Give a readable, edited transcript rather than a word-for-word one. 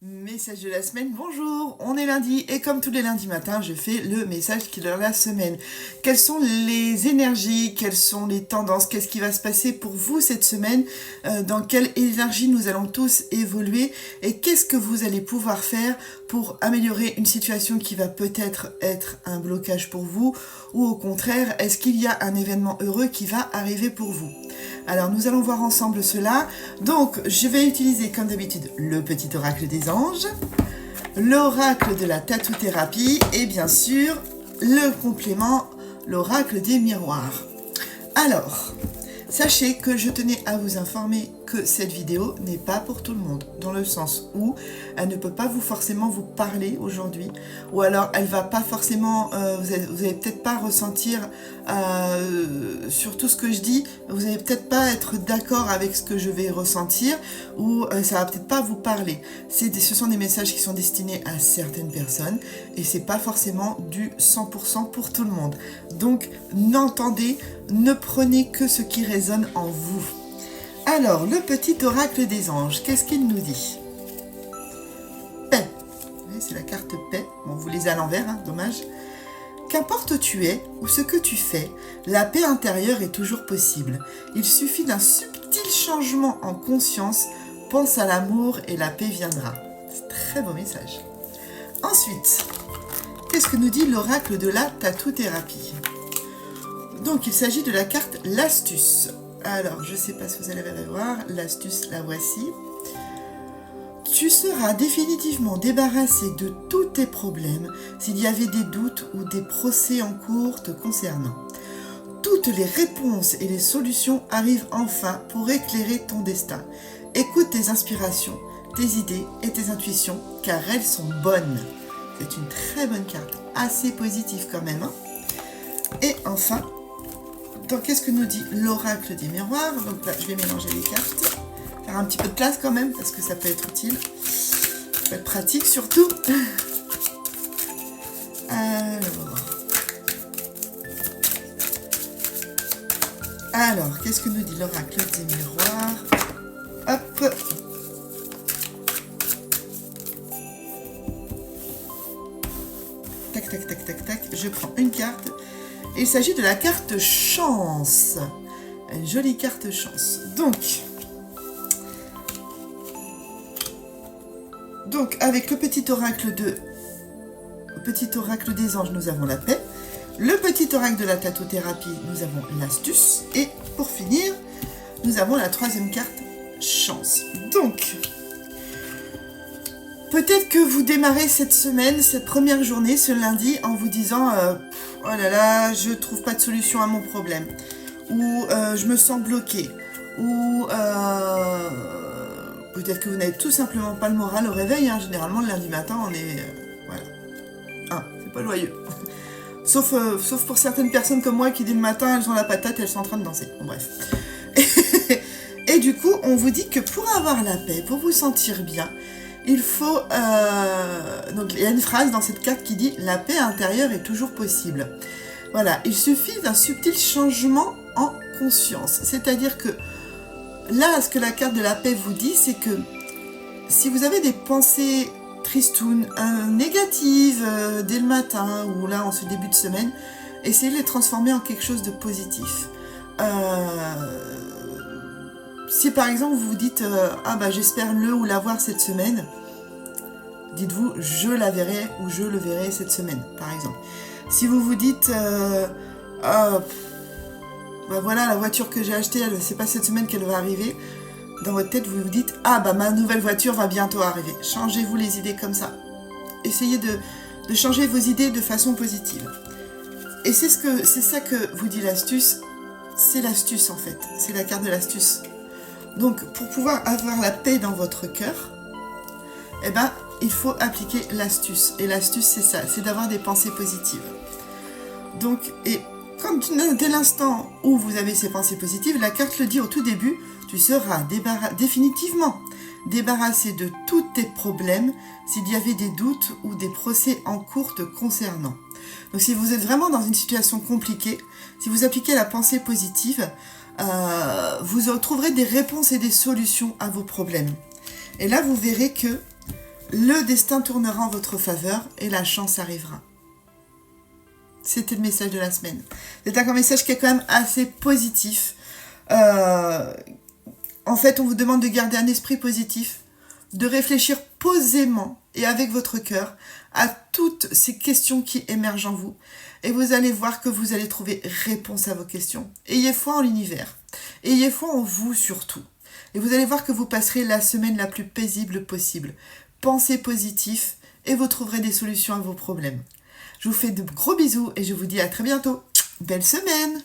Message de la semaine, bonjour, on est lundi et comme tous les lundis matins, je fais le message qui est de la semaine. Quelles sont les énergies, quelles sont les tendances, qu'est-ce qui va se passer pour vous cette semaine, dans quelle énergie nous allons tous évoluer et qu'est-ce que vous allez pouvoir faire pour améliorer une situation qui va peut-être être un blocage pour vous ou au contraire, est-ce qu'il y a un événement heureux qui va arriver pour vous? Alors nous allons voir ensemble cela. Donc je vais utiliser comme d'habitude le petit oracle des anges, l'oracle de la tatou-thérapie et bien sûr le complément, l'oracle des miroirs. Alors, sachez que je tenais à vous informer que cette vidéo n'est pas pour tout le monde, dans le sens où elle ne peut pas forcément vous parler aujourd'hui, ou alors elle va pas forcément, vous allez peut-être pas ressentir sur tout ce que je dis, vous allez peut-être pas être d'accord avec ce que je vais ressentir, ou ça va peut-être pas vous parler. Ce sont des messages qui sont destinés à certaines personnes, et c'est pas forcément du 100% pour tout le monde. Donc n'entendez, ne prenez que ce qui résonne en vous. Alors, le petit oracle des anges, qu'est-ce qu'il nous dit? Paix. Oui, c'est la carte paix. Bon, vous lisez à l'envers, hein, dommage. Qu'importe où tu es ou ce que tu fais, la paix intérieure est toujours possible. Il suffit d'un subtil changement en conscience. Pense à l'amour et la paix viendra. C'est un très beau message. Ensuite, qu'est-ce que nous dit l'oracle de la tatou-thérapie? Donc, il s'agit de la carte l'astuce. Alors, je ne sais pas si vous allez voir, l'astuce, la voici. Tu seras définitivement débarrassé de tous tes problèmes s'il y avait des doutes ou des procès en cours te concernant. Toutes les réponses et les solutions arrivent enfin pour éclairer ton destin. Écoute tes inspirations, tes idées et tes intuitions, car elles sont bonnes. C'est une très bonne carte, assez positive quand même. Hein. Et enfin, donc, qu'est-ce que nous dit l'oracle des miroirs? Donc là, je vais mélanger les cartes. Faire un petit peu de place quand même, parce que ça peut être utile. Ça peut être pratique surtout. Alors, qu'est-ce que nous dit l'oracle des miroirs? Hop. Tac, tac, tac, tac, tac. Je prends une carte. Il s'agit de la carte chance. Une jolie carte chance. Donc avec le petit oracle des anges, nous avons la paix. Le petit oracle de la tatou-thérapie, nous avons l'astuce. Et pour finir, nous avons la troisième carte, chance. Donc, peut-être que vous démarrez cette semaine, cette première journée, ce lundi, en vous disant oh là là, je trouve pas de solution à mon problème. Ou je me sens bloqué. Ou peut-être que vous n'avez tout simplement pas le moral au réveil. Hein. Généralement, le lundi matin, on est... voilà. Ah, c'est pas joyeux. Sauf pour certaines personnes comme moi qui, dès le matin, elles ont la patate et elles sont en train de danser. Bon, bref. Et du coup, on vous dit que pour avoir la paix, pour vous sentir bien, il faut... donc, il y a une phrase dans cette carte qui dit « La paix intérieure est toujours possible ». Voilà, il suffit d'un subtil changement en conscience. C'est-à-dire que là, ce que la carte de la paix vous dit, c'est que si vous avez des pensées tristounes, négatives dès le matin ou là en ce début de semaine, essayez de les transformer en quelque chose de positif. Si par exemple vous vous dites ah bah j'espère le ou la voir cette semaine, dites-vous je la verrai ou je le verrai cette semaine par exemple. Si vous vous dites bah voilà la voiture que j'ai achetée, c'est pas cette semaine qu'elle va arriver, dans votre tête vous vous dites ah bah ma nouvelle voiture va bientôt arriver. Changez-vous les idées comme ça. Essayez de changer vos idées de façon positive. Et c'est ça que vous dit l'astuce. C'est l'astuce en fait. C'est la carte de l'astuce. Donc pour pouvoir avoir la paix dans votre cœur, eh ben il faut appliquer l'astuce. Et l'astuce c'est ça, c'est d'avoir des pensées positives. Donc, et comme dès l'instant où vous avez ces pensées positives, la carte le dit au tout début, tu seras définitivement débarrassé de tous tes problèmes s'il y avait des doutes ou des procès en cours te concernant. Donc si vous êtes vraiment dans une situation compliquée, si vous appliquez la pensée positive, vous trouverez des réponses et des solutions à vos problèmes. Et là, vous verrez que Le destin tournera en votre faveur et la chance arrivera. C'était le message de la semaine. C'est un message qui est quand même assez positif. En fait, on vous demande de garder un esprit positif, de réfléchir posément et avec votre cœur à toutes ces questions qui émergent en vous. Et vous allez voir que vous allez trouver réponse à vos questions. Ayez foi en l'univers. Ayez foi en vous surtout. Et vous allez voir que vous passerez la semaine la plus paisible possible. Pensez positif et vous trouverez des solutions à vos problèmes. Je vous fais de gros bisous et je vous dis à très bientôt. Belle semaine!